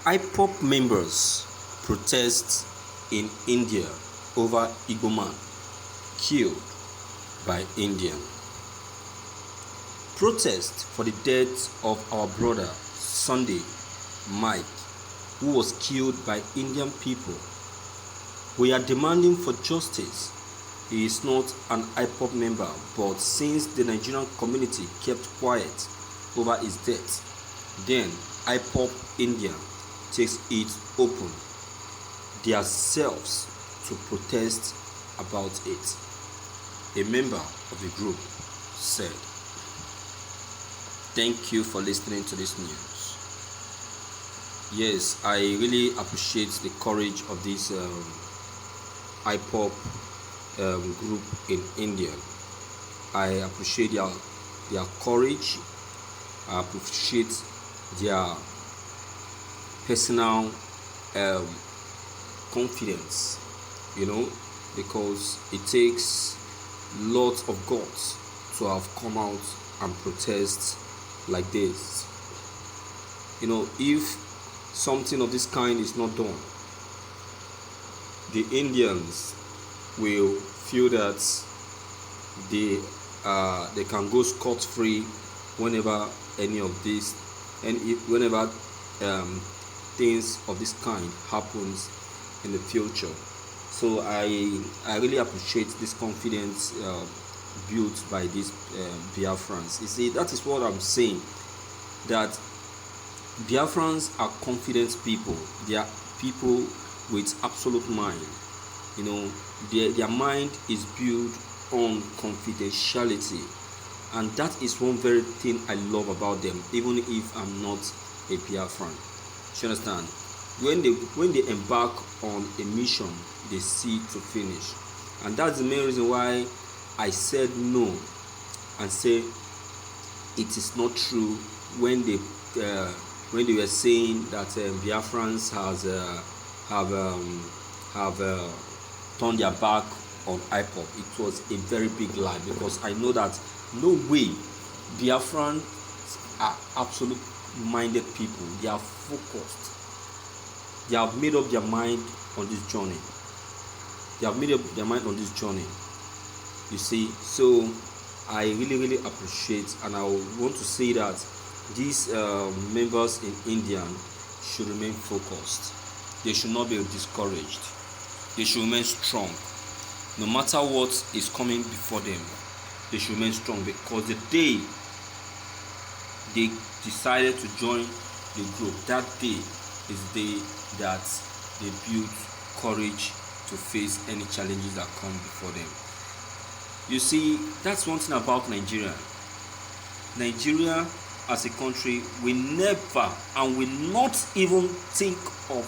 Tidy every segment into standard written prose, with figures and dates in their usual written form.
Ipob members protest in India over Igbo man killed by Indian. Protest for the death of our brother Sunday Mike, who was killed by Indian people. We are demanding for justice. He is not an Ipob member, but since the Nigerian community kept quiet over his death, then Ipob India takes it open themselves to protest about it. A member of the group said, "Thank you for listening to this news." Yes, I really appreciate the courage of this Ipob group in India. I appreciate their courage. I appreciate their personal confidence, because it takes lots of guts to have come out and protest like this. If something of this kind is not done, the Indians will feel that they can go scot-free whenever any of this and whenever things of this kind happens in the future. So I really appreciate this confidence built by these Biafrans. You see, that is what I'm saying, that Biafrans are confident people. They are people with absolute mind. Their mind is built on confidentiality, and that is one very thing I love about them, even if I'm not a Biafran. You understand? When they embark on a mission, they see to finish, and that's the main reason why I said no and say it is not true when they were saying that Biafrans have turned their back on Ipob. It was a very big lie, because I know that no way Biafrans are absolute minded people. They are focused. They have made up their mind on this journey. You see, so I really appreciate, and I want to say that these members in India should remain focused. They should not be discouraged. They should remain strong. No matter what is coming before them, they should remain strong, because the day they decided to join the group, that day is the day that they built courage to face any challenges that come before them. You see, that's one thing about Nigeria. Nigeria as a country will never and will not even think of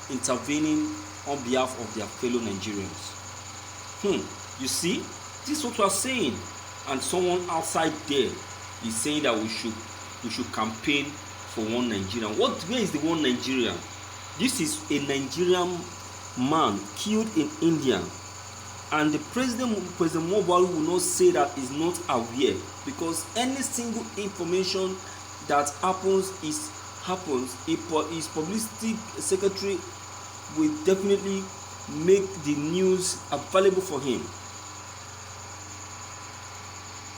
intervening on behalf of their fellow Nigerians. You see, this is what we are saying, and someone outside there is saying that we should campaign for one Nigerian. Where is the one Nigerian? This is a Nigerian man killed in India, and the President Mobile will not say that he's not aware, because any single information that happens. His publicity secretary will definitely make the news available for him.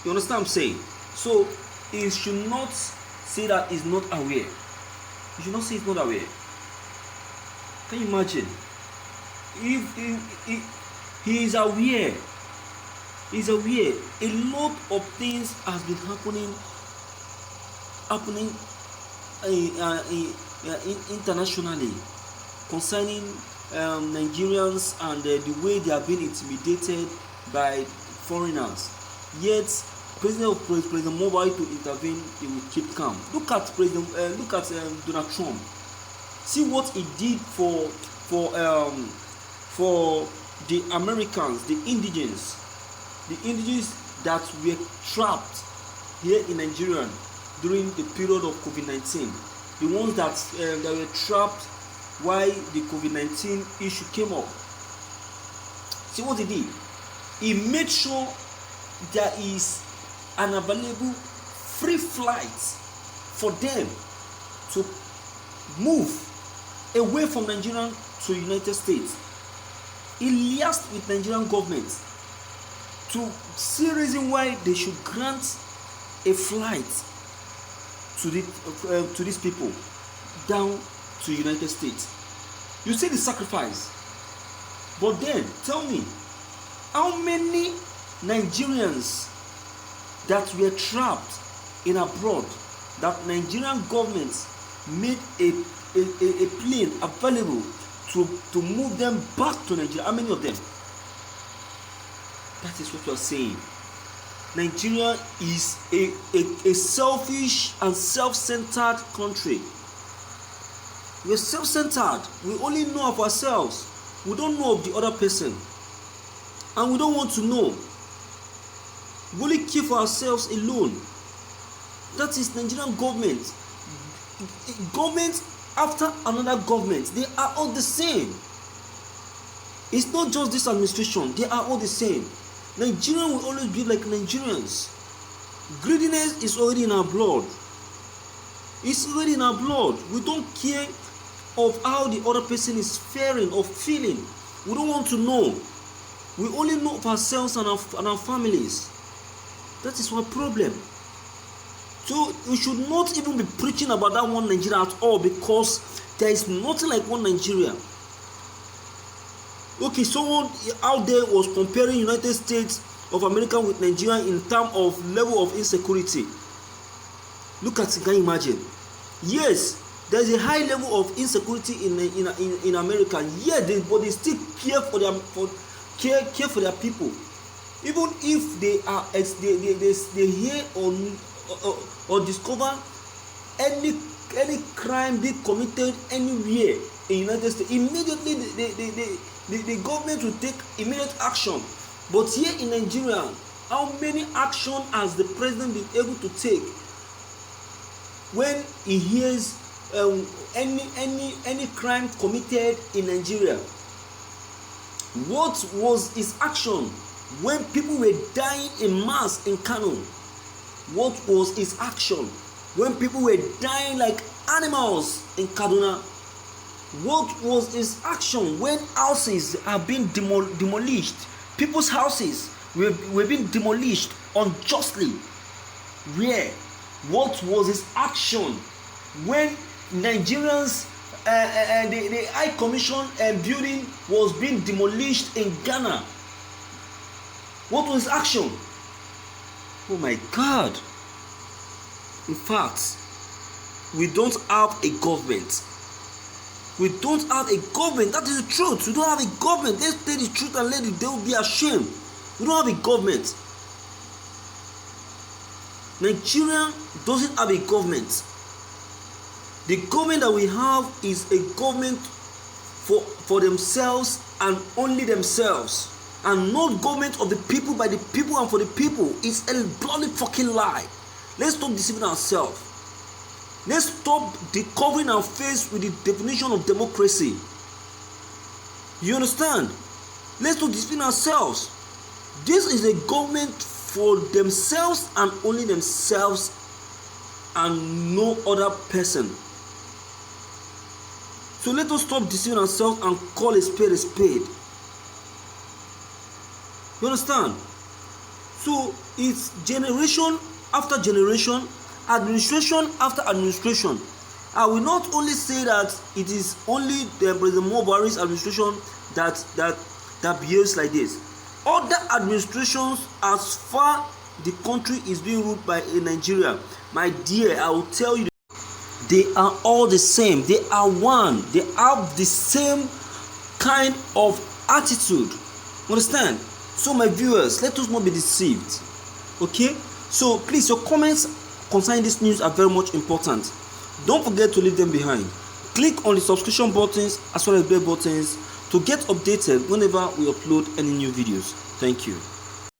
You understand what I'm saying? So he should not say that he's not aware. He should not say he's not aware. Can you imagine? If he is aware, a lot of things has been happening internationally concerning Nigerians and the way they are being intimidated by foreigners. Yet President Mobile to intervene, he will keep calm. Look at Donald Trump. See what he did for the Americans, the indigenous that were trapped here in Nigeria during the period of COVID-19. The ones that were trapped while the COVID-19 issue came up. See what he did? He made sure there is an available free flight for them to move away from Nigeria to United States. He liaised with Nigerian government to see reason why they should grant a flight to these people down to United States. You see the sacrifice. But then tell me, how many Nigerians that were trapped in abroad that Nigerian government made a plane available to move them back to Nigeria? How many of them? That is what we are saying. Nigeria is a selfish and self-centered country. We are self-centered. We only know of ourselves. We don't know of the other person. And we don't want to know. We only care for ourselves alone. That is Nigerian government. Government after another government, they are all the same. It's not just this administration, they are all the same. Nigerians will always be like Nigerians. Greediness is already in our blood. It's already in our blood. We don't care of how the other person is faring or feeling. We don't want to know. We only know of ourselves and our families. That is our problem. So we should not even be preaching about that one Nigeria at all, because there is nothing like one Nigeria. Okay, someone out there was comparing United States of America with Nigeria in terms of level of insecurity. Look at it, can you imagine? Yes, there is a high level of insecurity in America. Yeah, but they still care for their people. Even if they hear or discover any crime being committed anywhere in United States, immediately the government will take immediate action. But here in Nigeria, how many action has the president been able to take when he hears any crime committed in Nigeria? What was his action when people were dying in mass in Kano? What was his action when people were dying like animals in Kaduna? What was his action when houses have been demolished? People's houses were being demolished unjustly. Where? What was his action when Nigerians the High Commission building was being demolished in Ghana? What was his action? Oh my God. In fact, we don't have a government. We don't have a government. That is the truth. We don't have a government. Let's say the truth and let the devil be ashamed. We don't have a government. Nigeria doesn't have a government. The government that we have is a government for themselves and only themselves, and not government of the people, by the people, and for the people. It's a bloody fucking lie. Let's stop deceiving ourselves. Let's stop covering our face with the definition of democracy. You understand? Let's stop deceiving ourselves. This is a government for themselves and only themselves, and no other person. So let us stop deceiving ourselves and call a spade a spade. You understand? So it's generation after generation, administration after administration. I will not only say that it is only the President Buhari's administration that behaves like this. Other administrations, as far the country is being ruled by a Nigeria, my dear, I will tell you, they are all the same. They are one. They have the same kind of attitude. Understand? So my viewers, let us not be deceived. Okay? So please, your comments concerning this news are very much important. Don't forget to leave them behind. Click on the subscription buttons as well as bell buttons to get updated whenever we upload any new videos. Thank you.